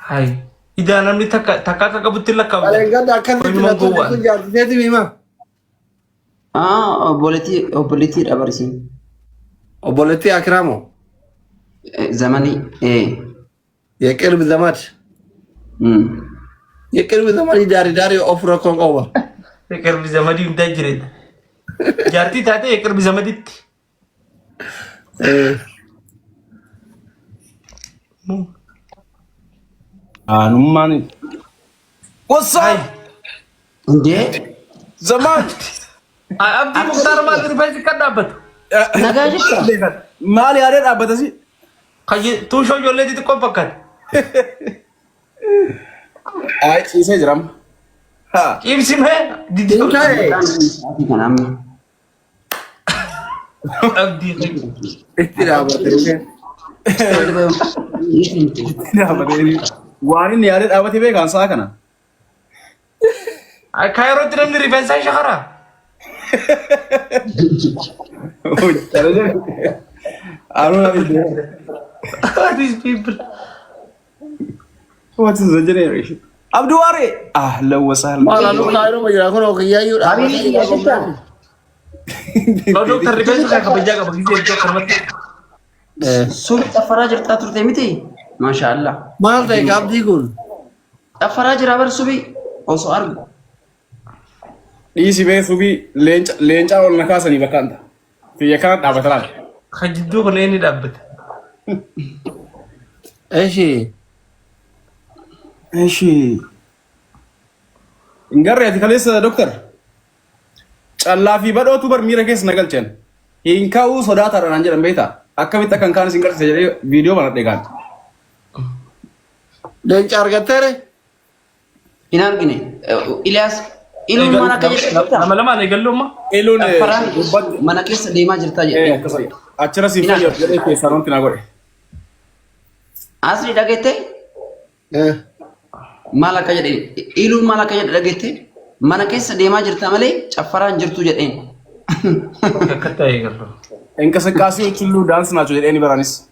هاي إذا أنا مني تكا كبتلا كم على قد أكلت لا تقول جات زيتي بما بوليتي أبرسين وبولتي أكرامه زماني إيه يكرب زمات يكرب زماني داري أوفر كون أوفر يكر بزمدي متجرد جارتي تاتي يكر بزمدي نماني هاي إنجي زمان أبدي مختار ما أدري بس كذابت نجاجك مالي هذا أبدا سي خي تو شو جولة دي تكون بكر أي شيء سيجرام ها كيف سمه دي كان عمي أبدي احترام واني نيارد أبدا تبي كان ساكنا كايرو ترمي ريفنسا شهرا these people What is the generation? Abduari. أهلا وسهلا. ما لا نقول ما يراكون أو كيايو لو دكتور ريفنسا كا بجاك بقيت يرجع كرمت سوري أفراج تاتر تيمتي ما شاء الله ما تيجي أبدي يقول أفراج رابر سبي أو سؤال Isi be subi lenca ol nakasa ni bakanta. Tiya kan abatala. خجدوه لين دابت إيش Eshi. Ingarre ati kalesa doctor. Challa fi bado tu bar mira kes nagal chen. Inka u sodata ran anjara beta. Akkamita kan kan singar se video banat degan. dan cara tere إن أرجعني إلياس إلون ما نكجت لما نقول له ما Elon فران ما نكيس ديما جرتا kasai. Achara si fa yo ke saron tinagore. أصلي دقيته ما لا كجت إلون ما لا كجت دقيته ما نكيس ديما جرتا ملي فران جرتو جتين كتا يقول له Enkasakasi chullu dance na chule any baranis.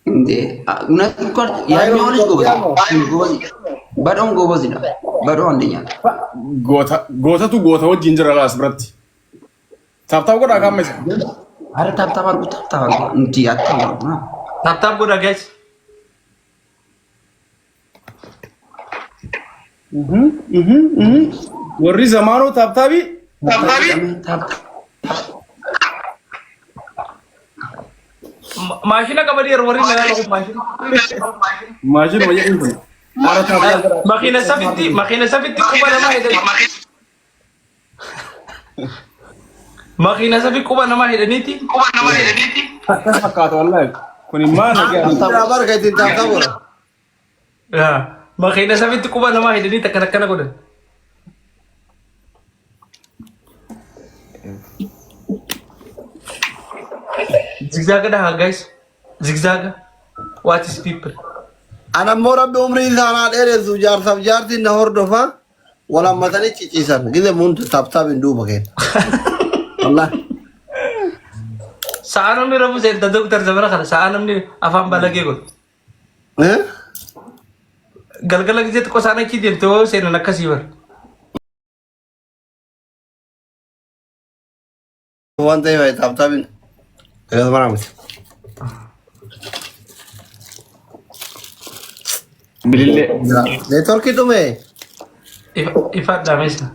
إنتي نحن كور يا ميولش جوبزي بدون جوبزي لا بدون دنيا Gota tu gota wajin jira las beratti. Tap ko da mes. أره تاب تاب أرجو تاب تاب أرجو إنتي أتابع ما تاب قول guys Warri zamano tabi. تاب ماشينا كبدي روري لا Majin wajin itu. Ara tabi. ماكينة سافيتي كوبا ما هيدا ماكينة سافي كوبا ما هيدا نيتي Fakat wallahi. Kuni mana ke? Sabar kayak tinta kabur. يا ماكينة سافيتي كوبا ما هيدا نيتي كنا كده zigzag dah guys zigzag what is people Anak mora be umri sana ere zujar sabjarti nahor dofa wala matani cicisan gile muntu tap indu bagen Allah saanam ni rabu zed dokter zamana khana saanam ni afam balage go galgal zed ko sana ki din to sen nakasibar wante vai tap Gak mana mas? Bilille. Network itu me. Ifa damesa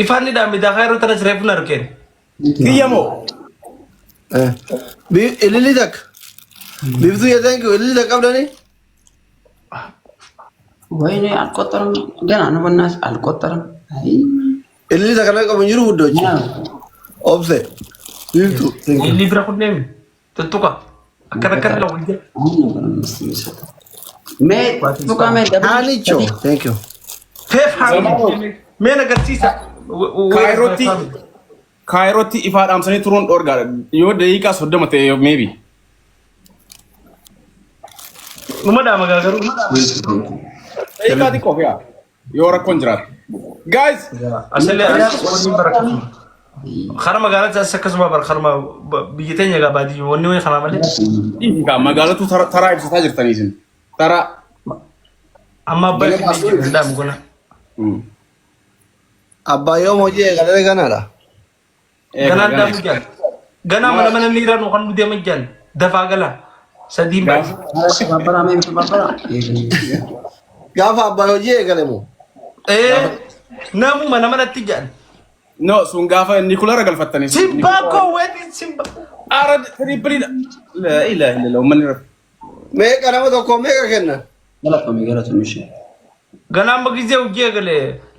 Ifa ni dami da khairu tanas refnar ken Kiyamo. Elili dak. Bibu ya thank you. Elili dak apa nih? وين القطر جانا أنا بالناس القطر Elili dak kan kamu nyuruh udah. Offset. Itu. libra ko nem tutuka akara law ميت بقى ميت Hanicho. Thank you. fef ham mena gatsisa Kairoti ifad amsani turun orga. Yo deika sodda mate maybe. numa da magagaru Deika di kofia. Yo rakon jira. Guys, asale wani barakatu khara magala ta sakas ba bar kharma bigitenya ga badi woni wani khara male Ika magala tu tara ibsa tajir tanisin. Tara amma abbaa dam gona Abbaayoo hojii eegalee ganaadha. gana dam jan gana mana liran kan dia majan dafa gala sadii ba Babara mee babara. Gaafa abbaayoo hojii eegale moo? namu mana tijan No, sun gaafa inni kula ragal fattani. simba ko wedi simba Arad triple la ilaha illallah man raf. Meeqa nama tokko meeqa kenna? Galatoomi ishee. gana amma ጊዜ ውጄ ገለ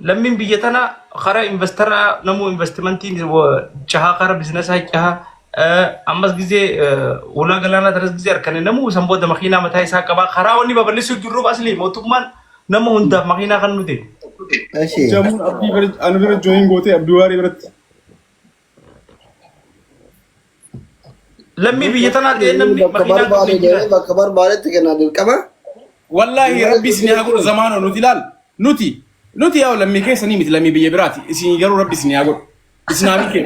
ለምን ብየተና ኸረ ኢንቨስተራ ነሙ ኢንቨስትመንት ጫሃ ኸረ ቢዝነስ ጫሃ አምስት ጊዜ ወላ ገላና ድረስ ጊዜ አርከነ ነሙ ሰንቦ ደመኺና መታይ ሳቀባ ኸራ ወኒ በበልሱ ጅሩ ባስሊ ሞቱማን ነሙ ሁንዳ መኺና ከኑቴ እሺ Jamun abdi ber anbir join gote abduwari berat. ለሚ ብየተና ደንም መኺና bakka barbaadetti kennaa dirqama. Wallahi rabbi sini hagur zamano nuti yaw lammi keessa ni mit lammi biye birati isini garu rabbi sini hagur isnami ke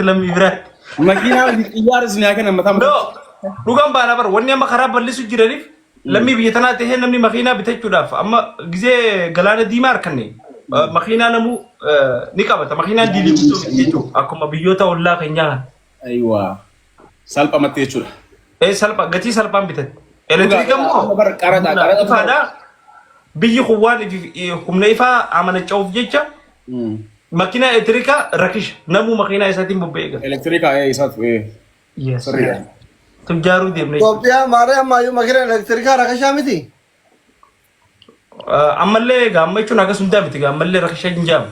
ለሚ ብራት makina iyar sini hakana matam ዶ ዱጋም ባና በር ወኒ አማ ኸራ በልሱ ጅረሪፍ ለሚ ብየተና ተሄ ነምኒ መኺና ቢተቹዳፍ አማ ጊዜ ገላነ ዲማ አርከኔ መኺና ነሙ ኒቃበተ መኺና ዲሊብቱ ይቹ አኩማ ብዮታ ወላ ከኛ aywa salpa matechula ሰልጳ ገቲ ሰልጳን ቢተት ኤሌክትሪክ ሞ bar qarata ፋዳ ብይ ኹዋን ሁምነ ይፋ አመነጫው ጀቻ መኪና ኤሌክትሪካ ረክሽ ነሙ መኪና ይሳቲን ቦቤጋ electrica isat yes sorry ትጃሩ ደምነ Itoophiyaa maariyaam maayyuu makiina elektirikaa rakashaa miti. አመለ ጋመቹ ናገ ሱንዳ ቢት ጋመለ ረክሽ እንጃም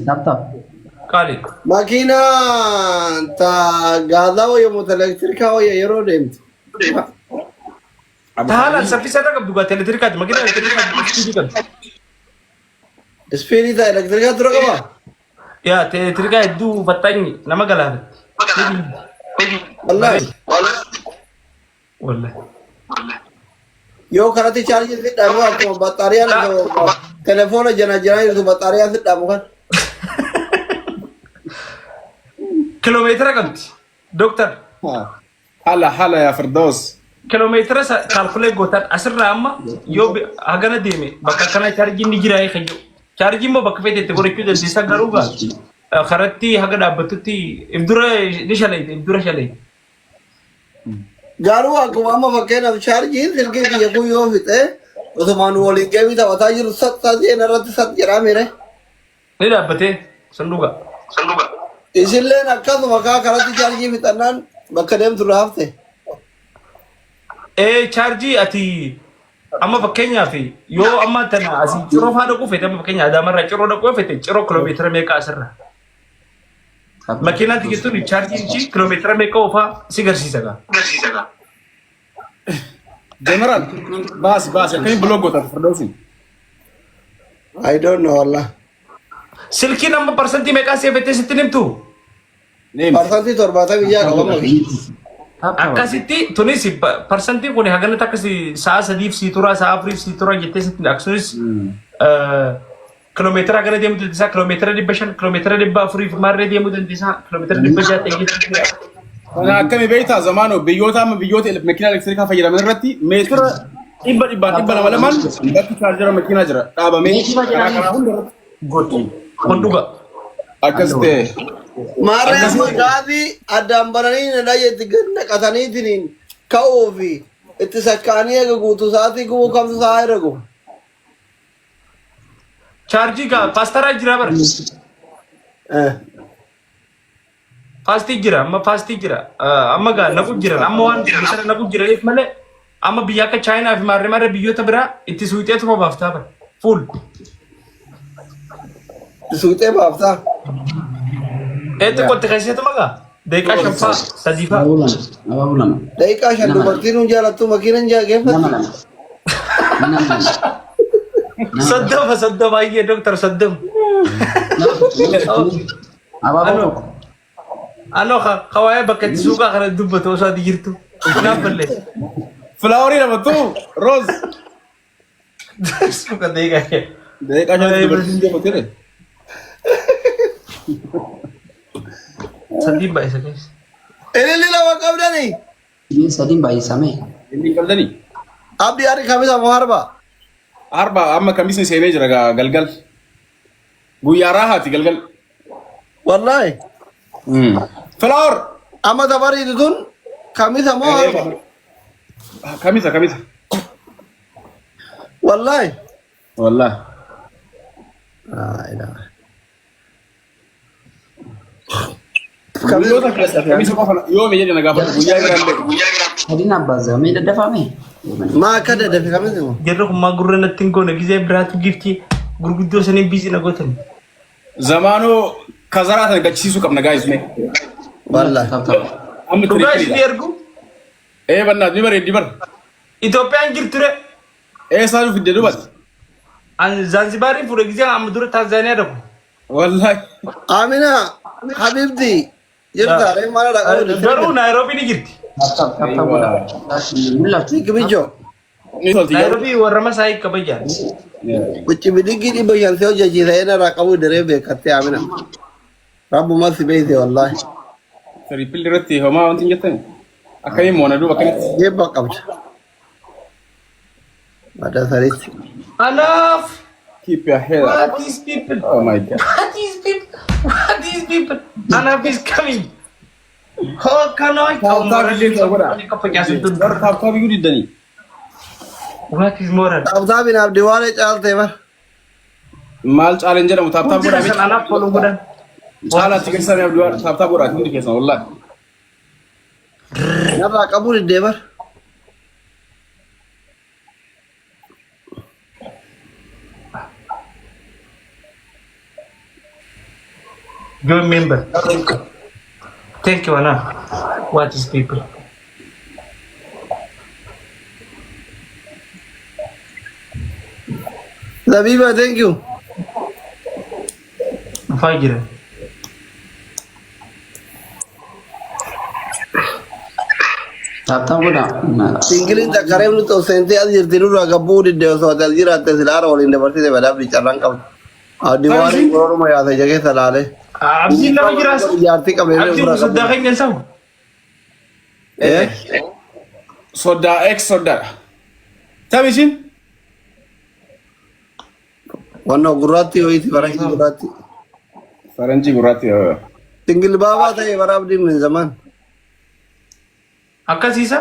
Isaabtaa. ቃሊ Makiina ta gaazaa wayya moota elektirikaa wayya yeroo deemti. ታላ ሰፊ ሰደቀ ዱጋ ኤሌክትሪካ መኪና ኤሌክትሪካ ዲጂታል Ispiidii ta elektirikaa dura qaba. ያ ኤሌክትሪካ ዱ ፈጣኝ ነመገላለ Wallaahi. ወላሂ Yoo kanatti chaarjii hidhamu akkuma baxaariyaan telefoona jana jirtu baxaariyaan hidhamu kan. ኪሎ ሜትር ቀምቲ ዶክተር hala ya firdaus ኪሎ ሜትር ካልኩሌት ጎታን አስራ አማ ዮ ሀገነ ዴሜ በቃ ከና ቻርጂ ንጅራይ ከዩ ቻርጂ ሞ በከፈት ተጎረቹ ደንሲሳ ገሩጋ ከረቲ ሀገ ዳበቱቲ ኢብዱረ ሸለይ Garuu akkuma amma fakkeenyaaf chaarjiin silkii kiyya kun yoo fixe otumaan waliin geemii taphataa jiru sattaan irratti sat jedhamire. ni ዳበቴ ሰንዱጋ Isilleen akkasuma kaa karatti chaarjii fixannaan bakka deemtu irraa hafte. ቻርጂ አቲ አማ ፈከኛፊ ዮ አማ ተና አሲ ጭሮ ፋደ ቁ ፈተ ፈከኛ አዳመራ ጭሮ ደቆ ፈተ ጭሮ ኪሎ ሜትር ሜቃ አስራ መኪና ትግቱ ቻርጂ እንጂ ኪሎ ሜትር ሜቃ ወፋ ሲገርሲሰጋ general bas kani blog gotat firdausi I don't know wallah. ስልኪ ነም ፐርሰንት ሜቃ ሲፈተ ስትንምቱ name Parsantii 70 biyyaa qabamu. akkasitti tunis parsantiin kun hagana takkasi sa'a sadiif sii tura sa'a afuriif sii tura jettee sitti aksunis kilomeetira hagana deemuu dandeessaa kilomeetira 500 kilomeetira 400 maarree deemuu dandeessaa kilomeetira 600 kana akkami beeyta zamano biyyoota makina electrica fayyadaman irratti meetira dhibba lama lamaan bakki chaarjera makina jira dhaabamee karaa hunda gooti hunduga akkas ta'e Maarreen gaafii addaan baranii na dhayeetti gad naqataniitiin ka'uu fi itti sakkaanii eega guutuu sa'aatii gubuu kamtu sa'aa ergu. chaarjii gaa paastaraa jira bara faastii jira amma faastii jira amma gaa naqu jira amma waan bisara naqu jiraniif malee amma biyya akka chaayinaa fi maarree biyyoota biraa itti suuxeetuma baaftaa bara fuul Suuxee baaftaa. eetti qotti keessatuma gaa deeqaa shanfaa sadiifaa Abaabulama. Daqiiqaa shan dubartiin hun jaalattu makiinan jaageeffatti. Nama lama. soddoma baay'ee dooktar soddoma Abaabulama. anoo kawaayee bakka itti suuqaa kana dubbatu osoo ati jirtu naaf ballee filaawarii namatu rose suuqa deeqaa kee deeqaa shan dubartiin deematire sadii baay'isa keessa Ililli lama qabdanii. Ini sadiin baay'isamee. inni qabdanii abdi ari kamisa mo harba Arba amma kamisni seenee jira galgal. Guyyaa raahati galgal. wallahi Flower. amma tabari dun kamisa mo harba Kamisa. wallahi Wallah. ila Kamisa qofa yoo me jedhe nagaa fadhu guyyaa biraan Hadin abbaza me daddafame. ma kada da kamisa mo Jarri kun maa gurra natti hin goone gisee biraatu giftii gurguddoo sanii biizii na gootan. Zamaanoo kazaraatan gachisiisuu qabna gaayis mee. wallahi Amma Dhugaa isin tiriikiidha. ergu Bannaat ni bareeddi bar. Itoophiyaan jirture Saanuu fidde dubatti. an Zanzibaarii fuudhe gisee amma dura Taanzaaniyaa dhabu. Wallahi. amina habibti jirta re mara da Garuu Naayiroobii ni jirti. kibijo Ni tolti garuu. Naayiroobii warra Masaayii kabajaan. kuchi bidigi di bayan seo jaji sayena raqabu dere be katte amina rabbu masi beide wallahi Trippil irratti homaa wanti hin jettan. Akkamiin moona duuba akkamitti. jebba qabda mata sarit Enough! Keep your head up. What is people? Oh my god. What is people? Enough is coming. Oh, can I come? Taaptaa biyyuu diddanii. What is moral? abdabin abdi wale chalte ba Maal caaleen jedhamu taaptaa Jira godhaa san anaaf follow godhan. Caalaatti keessanii abdii taaptaa godhaa hundi keessan wallahi. na raqabu de ba You remember? Thank you, Anna. What is people? Zabiba, thank you. Fajira. Taaptaa godhaa. Singilin takarem lu to sente azir tiru raga budi de so dal jira te silara wal inde barti de bada bi charran kam. Adi wari goro ma ya jage salale. Abdi nama jiras. Yarti kam ele Abdi sudah kan saw. Sodaa ex sodaa. Taamishin? Wanno gurati hoiti baraki gurati. Faranjii gurraatti. Singil baba ta barabdi min zaman. Akkasiisa?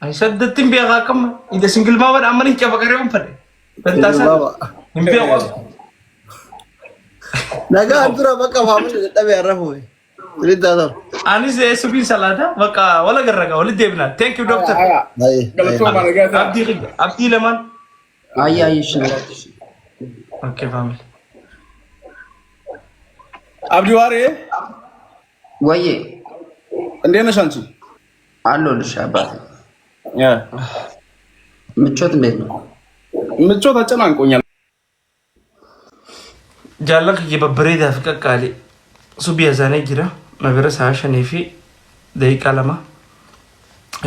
Ay saddattiin beekaa kam ida singil baba amma ni caba garee on fadhe. Bentasa. Hin beekaa. Naga antura baka famu de dabe arrafu. Rida dor. Anis subi salada baka wala garraga wala debna. Thank you doctor. Ay. Galatoo maal gaata. Abdi leman. Ayya shina. Okay family. Abdii waaree Wayye እንዴት ነሽ አንቺ? አለሁልሽ አባቴ። ያ ምቾት እንዴት ነው? ምቾት አጨናንቆኛል። Jaalala kiyya babbareedaa fi qaqqaalee subii azaanee jira. Mabira sa'a 5 fi daqiiqaa 2.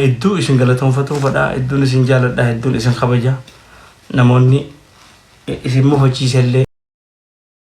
Hedduu isin galatoomfatuu fadhaa. Hedduun isin jaaladhaa. Hedduun isin kabajaa. Namoonni isin mufachiisallee